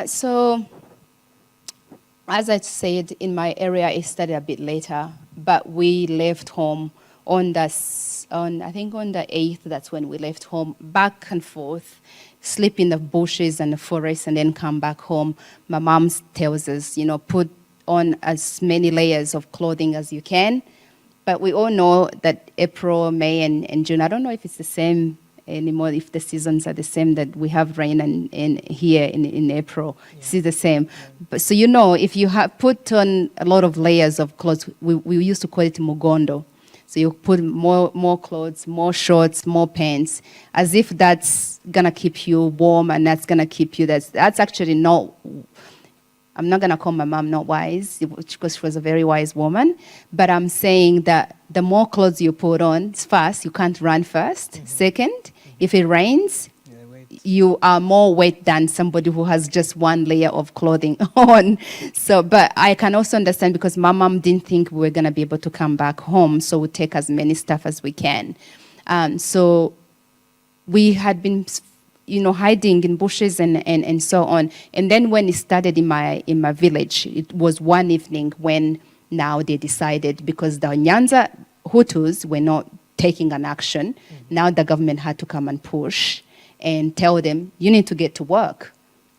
So, as I said, in my area, it started a bit later, but we left home I think on the 8th, that's when we left home, back and forth, sleep in the bushes and the forest, and then come back home. My mom tells us, put on as many layers of clothing as you can. But we all know that April, May, and June, I don't know if it's the same anymore, if the seasons are the same, that we have rain and here in April. Yeah. It's the same. Yeah. But so if you have put on a lot of layers of clothes, we used to call it mugondo. So you put more clothes, more shorts, more pants, as if that's gonna keep you warm and that's gonna keep you. That's actually not. I'm not gonna call my mom not wise, because she was a very wise woman. But I'm saying that the more clothes you put on, first you can't run first. Mm-hmm. Second, if it rains, you are more wet than somebody who has just one layer of clothing on. So, but I can also understand, because my mom didn't think we were going to be able to come back home, so we take as many stuff as we can. So we had been, hiding in bushes and so on. And then when it started in my village, it was one evening when now they decided, because the Nyanza Hutus were not taking an action, now the government had to come and push and tell them, you need to get to work.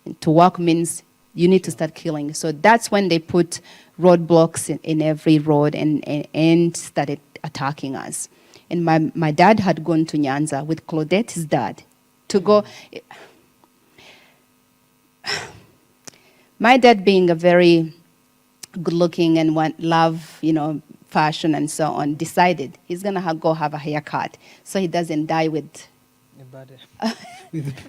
And to work means you need to start killing. So that's when they put roadblocks in every road and started attacking us. And my dad had gone to Nyanza with Claudette's dad to go. My dad, being a very good-looking and love, fashion and so on, decided he's going to go have a haircut so he doesn't die with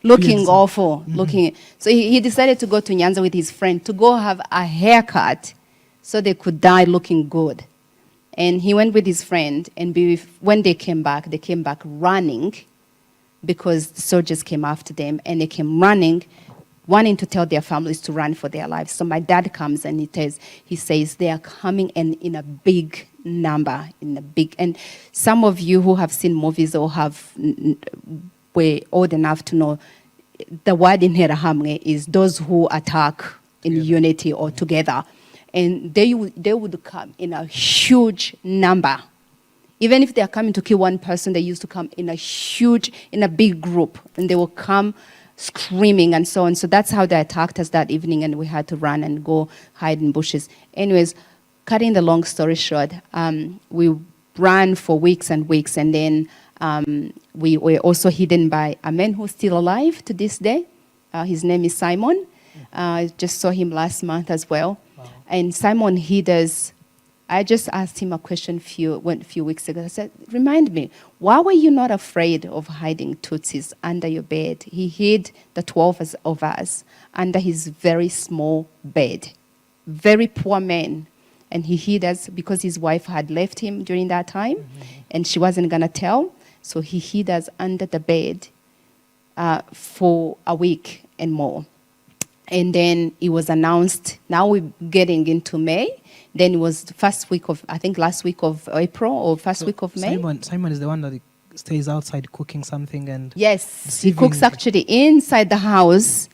looking awful. Mm-hmm. So he decided to go to Nyanza with his friend to go have a haircut so they could die looking good. And he went with his friend, and when they came back running, because the soldiers came after them, and they came running, wanting to tell their families to run for their lives. So my dad comes and he says they are coming in a big number, and some of you who have seen movies or were old enough to know, the word in Interahamwe is those who attack in unity or together. And they would come in a huge number. Even if they are coming to kill one person, they used to come in a big group, and they will come screaming and so on. So that's how they attacked us that evening, and we had to run and go hide in bushes. Anyways, cutting the long story short, we ran for weeks and weeks, and then we were also hidden by a man who's still alive to this day. His name is Simon. I just saw him last month as well. Wow. And Simon hid us. I just asked him a question a few weeks ago. I said, remind me, why were you not afraid of hiding Tutsis under your bed? He hid the 12 of us under his very small bed. Very poor man. And he hid us because his wife had left him during that time, and she wasn't going to tell. So he hid us under the bed for a week and more. And then it was announced, now we're getting into May. Then it was the first week of, I think last week of April or first week of May. Simon is the one that stays outside cooking something and... Yes, he cooks actually inside the house,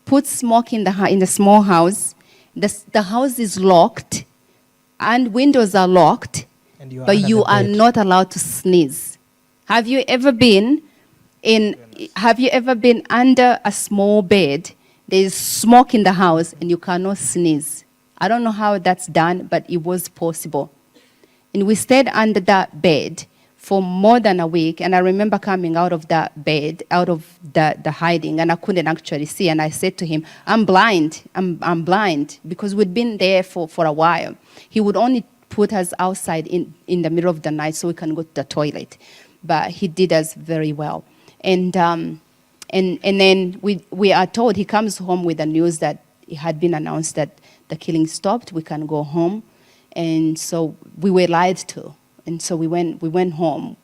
puts smoke in the small house. The house is locked and windows are locked, but you are not allowed to sneeze. Have you ever been under a small bed? There's smoke in the house and you cannot sneeze. I don't know how that's done, but it was possible. And we stayed under that bed for more than a week. And I remember coming out of that bed, out of the hiding, and I couldn't actually see. And I said to him, I'm blind. I'm blind, because we'd been there for a while. He would only put us outside in the middle of the night so we can go to the toilet. But he did us very well. And then we are told, he comes home with the news that it had been announced that the killing stopped, we can go home. And so we were lied to. And so we went home,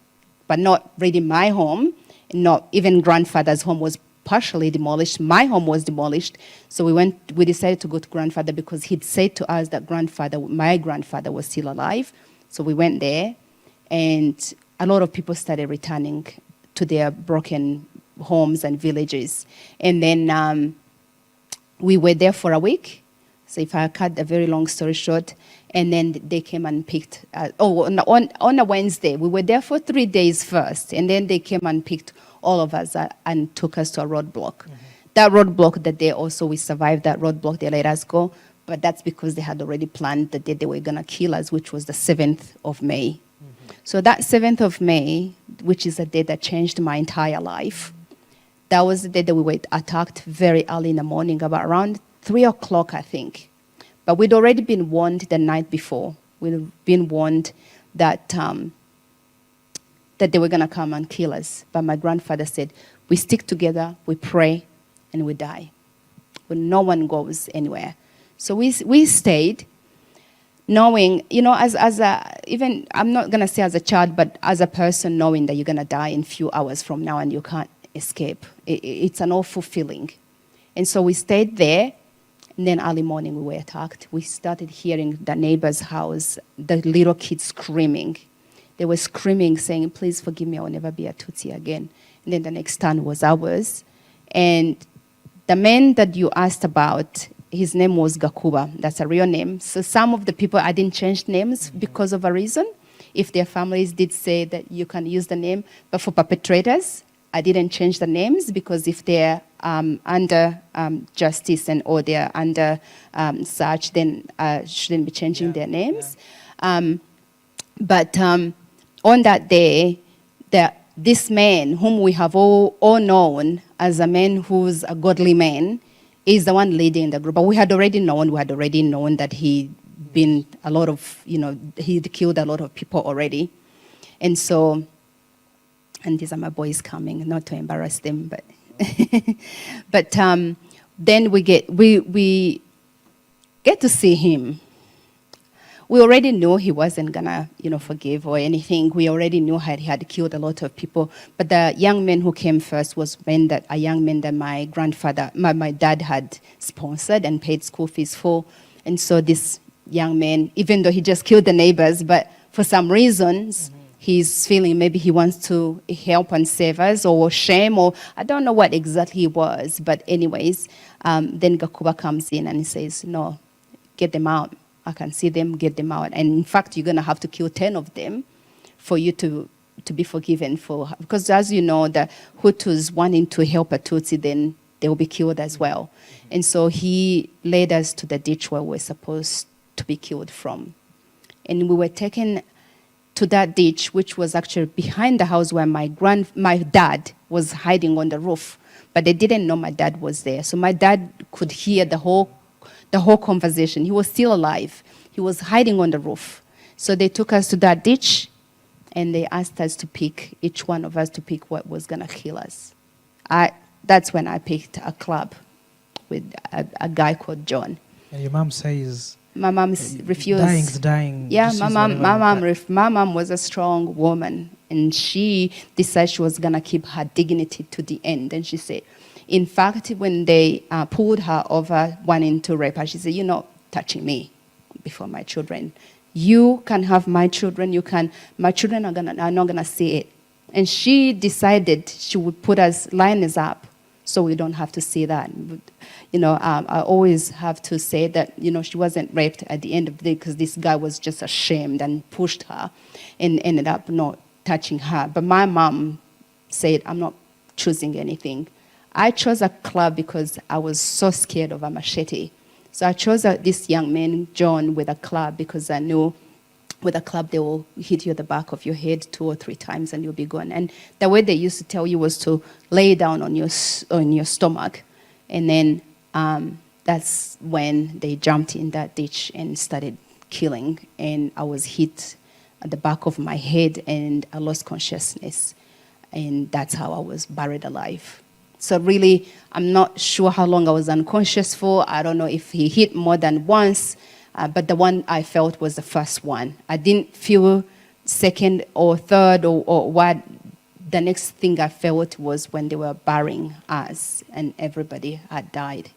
but not really my home. Not even grandfather's home was partially demolished. My home was demolished. So we decided to go to grandfather because he'd said to us that my grandfather was still alive. So we went there, and a lot of people started returning to their broken homes and villages. And then we were there for a week. So if I cut a very long story short, and then they came and picked, on a Wednesday, we were there for 3 days first, and then they came and picked all of us and took us to a roadblock. Mm-hmm. That roadblock that day also, we survived that roadblock, they let us go, but that's because they had already planned the day they were gonna kill us, which was the 7th of May. Mm-hmm. So that 7th of May, which is a day that changed my entire life, that was the day that we were attacked very early in the morning, about around 3 o'clock, I think. But we'd already been warned the night before. We'd been warned that that they were going to come and kill us. But my grandfather said, we stick together, we pray, and we die. When no one goes anywhere. So we stayed, knowing, even, I'm not going to say as a child, but as a person, knowing that you're going to die in a few hours from now and you can't escape. It's an awful feeling. And so we stayed there, and then early morning we were attacked. We started hearing the neighbor's house, the little kids screaming. They were screaming, saying, please forgive me, I will never be a Tutsi again. And then the next town was ours. And the man that you asked about, his name was Gakuba. That's a real name. So some of the people, I didn't change names because of a reason. If their families did say that you can use the name, but for perpetrators, I didn't change the names because if they're under justice or they're under search, then I shouldn't be changing their names. Yeah. But on that day, this man, whom we have all known as a man who's a godly man, is the one leading the group. But we had already known that he'd been a lot of, he'd killed a lot of people already. And so, and these are my boys coming, not to embarrass them, but but then we get to see him. We already knew he wasn't gonna, forgive or anything. We already knew he had killed a lot of people. But the young man who came first was a young man that my grandfather, my dad had sponsored and paid school fees for. And so this young man, even though he just killed the neighbors, but for some reasons, he's feeling maybe he wants to help and save us, or shame, or I don't know what exactly it was. But anyways, then Gakuba comes in and he says, no, get them out. I can see them, get them out. And in fact, you're going to have to kill 10 of them for you to be forgiven. Because as you know, the Hutus wanting to help a Tutsi, then they will be killed as well. And so he led us to the ditch where we're supposed to be killed from. And we were taken to that ditch, which was actually behind the house where my dad was hiding on the roof. But they didn't know my dad was there. So my dad could hear the whole conversation. He was still alive. He was hiding on the roof. So they took us to that ditch, and they asked us to pick, each one of us to pick what was going to kill us. That's when I picked a club with a guy called John. And your mom says... My mom refused. Dying. Yeah, my mom was a strong woman, and she decided she was going to keep her dignity to the end. And she said, in fact, when they pulled her over wanting to rape her, she said, you're not touching me before my children. You can have my children. My children are not going to see it. And she decided she would line us up so we don't have to see that. I always have to say that, she wasn't raped at the end of the day because this guy was just ashamed and pushed her and ended up not touching her. But my mom said, I'm not choosing anything. I chose a club because I was so scared of a machete. So I chose this young man, John, with a club because I knew with a club they will hit you at the back of your head 2 or 3 times and you'll be gone. And the way they used to tell you was to lay down on your stomach. And then that's when they jumped in that ditch and started killing. And I was hit at the back of my head and I lost consciousness. And that's how I was buried alive. So really, I'm not sure how long I was unconscious for. I don't know if he hit more than once, but the one I felt was the first one. I didn't feel second or third or what. The next thing I felt was when they were burying us and everybody had died.